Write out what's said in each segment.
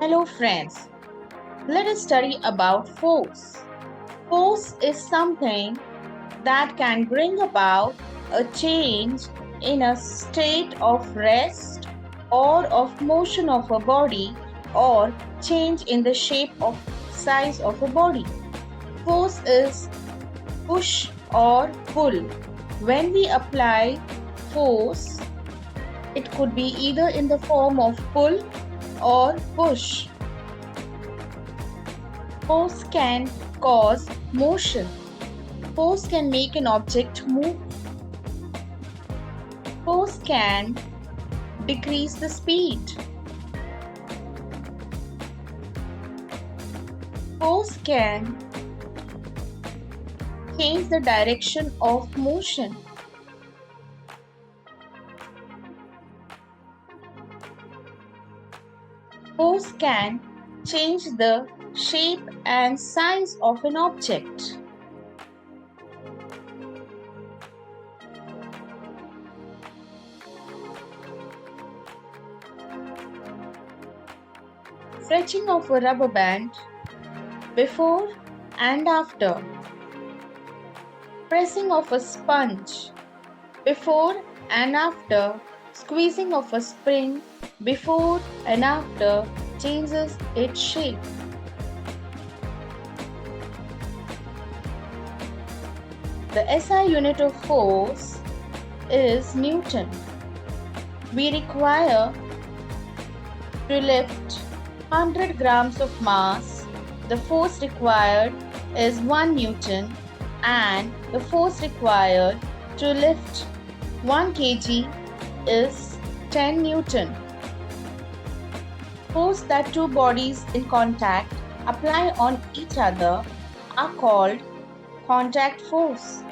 Hello friends, let us study about force. Force is something that can bring about a change in a state of rest or of motion of a body or change in the shape of size of a body. Force is push or pull. When we apply force, it could be either in the form of pull or push. Force can cause motion. Force can make an object move. Force can decrease the speed. Force can change the direction of motion. Force can change the shape and size of an object. Stretching of a rubber band before and after. Pressing of a sponge before and after. Squeezing of a spring before and after changes its shape. The SI unit of force is Newton. We require to lift 100 grams of mass. The force required is 1 Newton and the force required to lift 1 kg is 10 Newton. Force that two bodies in contact apply on each other are called contact force.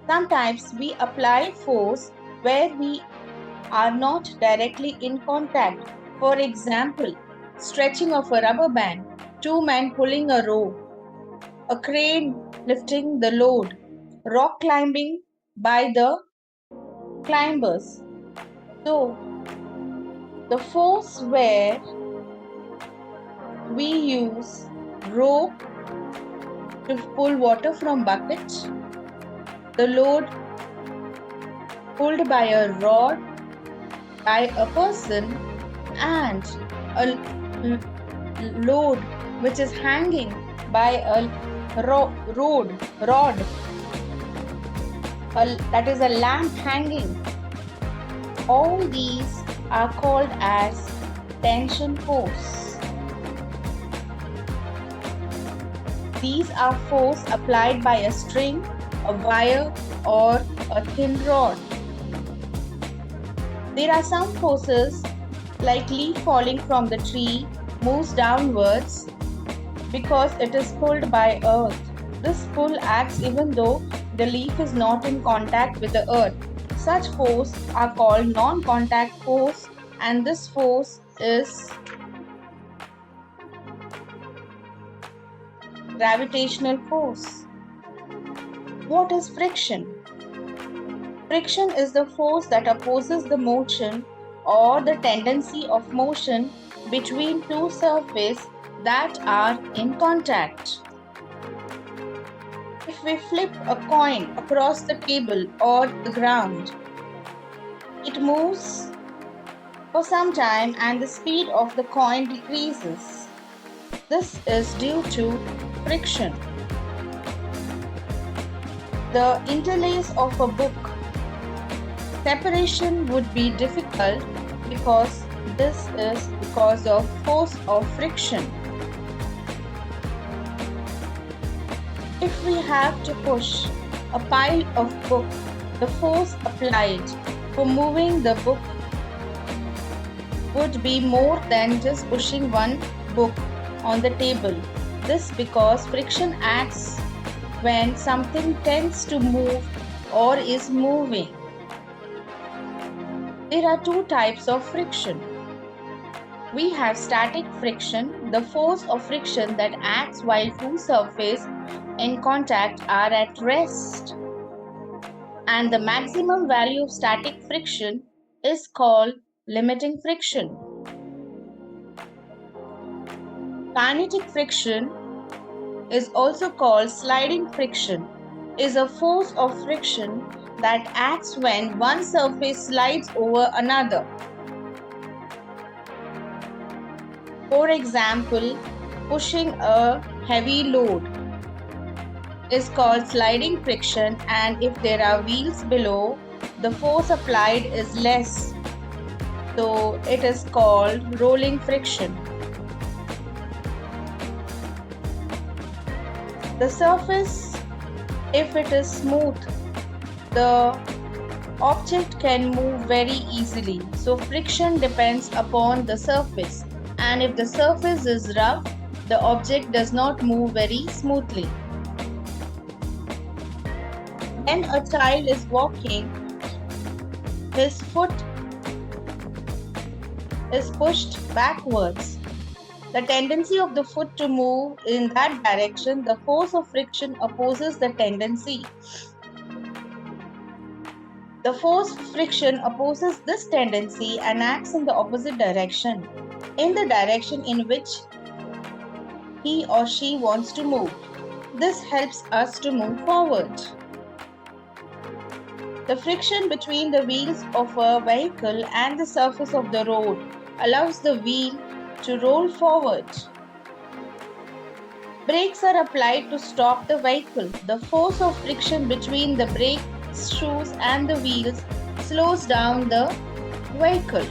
Sometimes we apply force where we are not directly in contact. For example, stretching of a rubber band, two men pulling a rope, a crane lifting the load, rock climbing by the climbers. So, the force where we use rope to pull water from bucket, the load pulled by a rod by a person, and a load which is hanging by a rod, that is a lamp hanging. All these are called as tension force. These are force applied by a string, a wire, or a thin rod. There are some forces like leaf falling from the tree moves downwards because it is pulled by earth. This pull acts even though the leaf is not in contact with the earth. Such force are called non-contact force, and this force is gravitational force. What is friction? Friction is the force that opposes the motion or the tendency of motion between two surfaces that are in contact. If we flip a coin across the table or the ground, it moves for some time and the speed of the coin decreases. This is due to friction. The interlace of a book. Separation would be difficult because this is because of force of friction. If we have to push a pile of book, the force applied for moving the book would be more than just pushing one book on the table. This because friction acts when something tends to move or is moving. There are two types of friction. We have static friction, the force of friction that acts while two surfaces in contact are at rest. And the maximum value of static friction is called limiting friction. Kinetic friction is also called sliding friction, is a force of friction that acts when one surface slides over another. For example, pushing a heavy load is called sliding friction, and if there are wheels below, the force applied is less, so it is called rolling friction. The surface, if it is smooth, the object can move very easily. So friction depends upon the surface, and if the surface is rough, the object does not move very smoothly. When a child is walking, his foot is pushed backwards. The tendency of the foot to move in that direction, the force of friction opposes the tendency. The force friction opposes this tendency and acts in the opposite direction, in the direction in which he or she wants to move. This helps us to move forward. The friction between the wheels of a vehicle and the surface of the road allows the wheel to roll forward. Brakes are applied to stop the vehicle. The force of friction between the brake shoes and the wheels slows down the vehicle.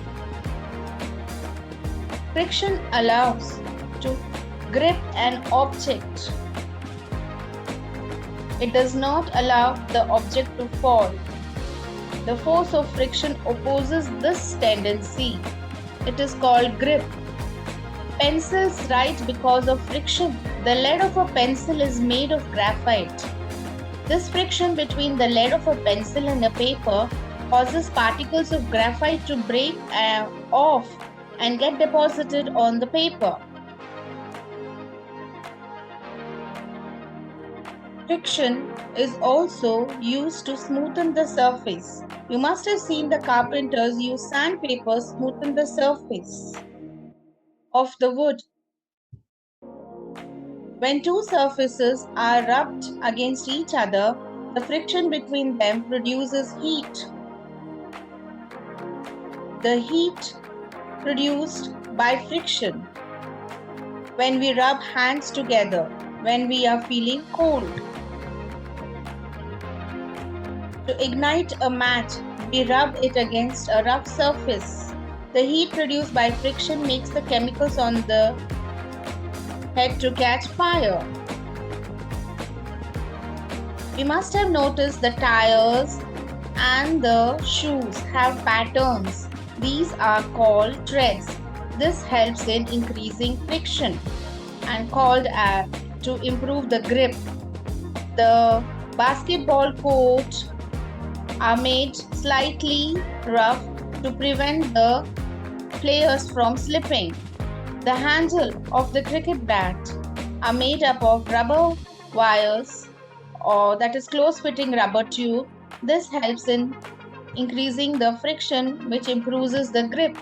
Friction allows to grip an object. It does not allow the object to fall. The force of friction opposes this tendency. It is called grip. Pencils write because of friction. The lead of a pencil is made of graphite. This friction between the lead of a pencil and a paper causes particles of graphite to break off and get deposited on the paper. Friction is also used to smoothen the surface. You must have seen the carpenters use sandpaper to smoothen the surface of the wood. When two surfaces are rubbed against each other, the friction between them produces heat. The heat produced by friction when we rub hands together, when we are feeling cold. To ignite a match, we rub it against a rough surface. The heat produced by friction makes the chemicals on the head to catch fire. We must have noticed the tires and the shoes have patterns. These are called treads. This helps in increasing friction and called to improve the grip. The basketball court are made slightly rough to prevent the players from slipping. The handle of the cricket bat are made up of rubber wires, or that is close-fitting rubber tube. This helps in increasing the friction, which improves the grip.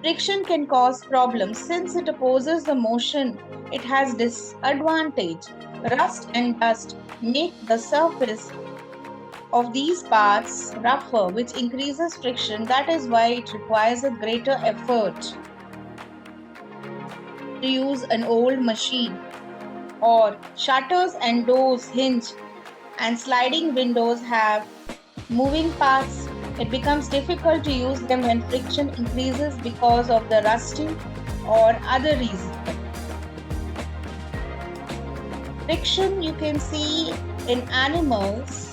Friction can cause problems since it opposes the motion. It has disadvantage. Rust and dust make the surface of these parts rougher, which increases friction. That is why it requires a greater effort to use an old machine. Or shutters and doors hinge and sliding windows have moving parts. It becomes difficult to use them when friction increases because of the rusting or other reasons. Friction you can see in animals.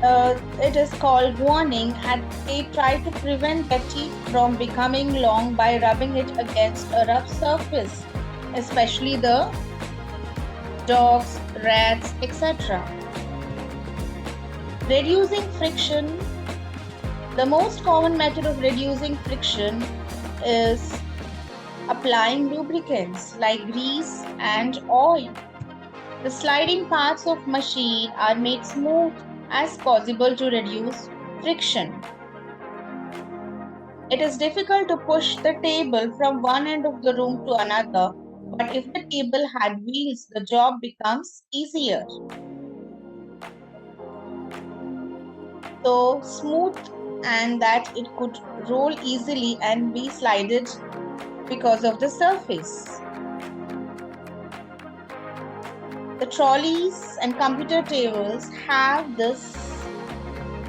It is called warning, and they try to prevent their teeth from becoming long by rubbing it against a rough surface, especially the dogs, rats, etc. Reducing friction. The most common method of reducing friction is applying lubricants like grease and oil. The sliding parts of machine are made smooth as possible to reduce friction. It is difficult to push the table from one end of the room to another, but if the table had wheels, the job becomes easier. So smooth and that it could roll easily and be slided because of the surface. The trolleys and computer tables have this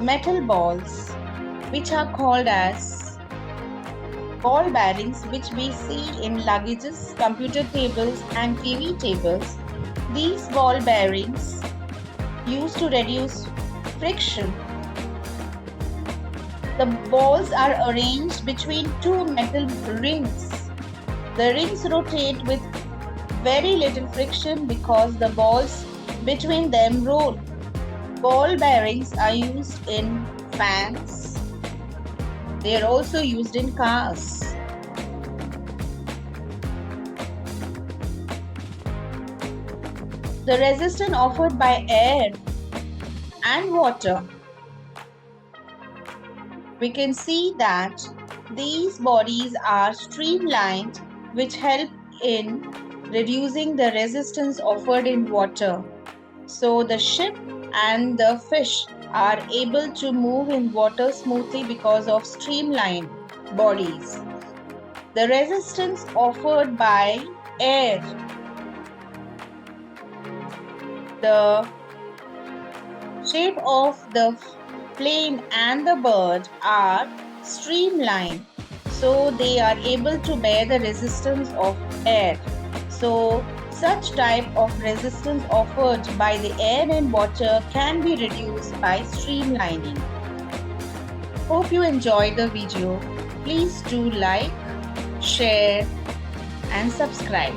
metal balls which are called as ball bearings, which we see in luggages, computer tables and TV tables. These ball bearings used to reduce friction. The balls are arranged between two metal rings. The rings rotate with very little friction because the balls between them roll. Ball bearings are used in fans. They are also used in cars. The resistance offered by air and water. We can see that these bodies are streamlined, which help in reducing the resistance offered in water. So the ship and the fish are able to move in water smoothly because of streamlined bodies. The resistance offered by air. The shape of the plane and the bird are streamlined, so they are able to bear the resistance of air. So such type of resistance offered by the air and water can be reduced by streamlining. Hope you enjoyed the video. Please do like, share and subscribe.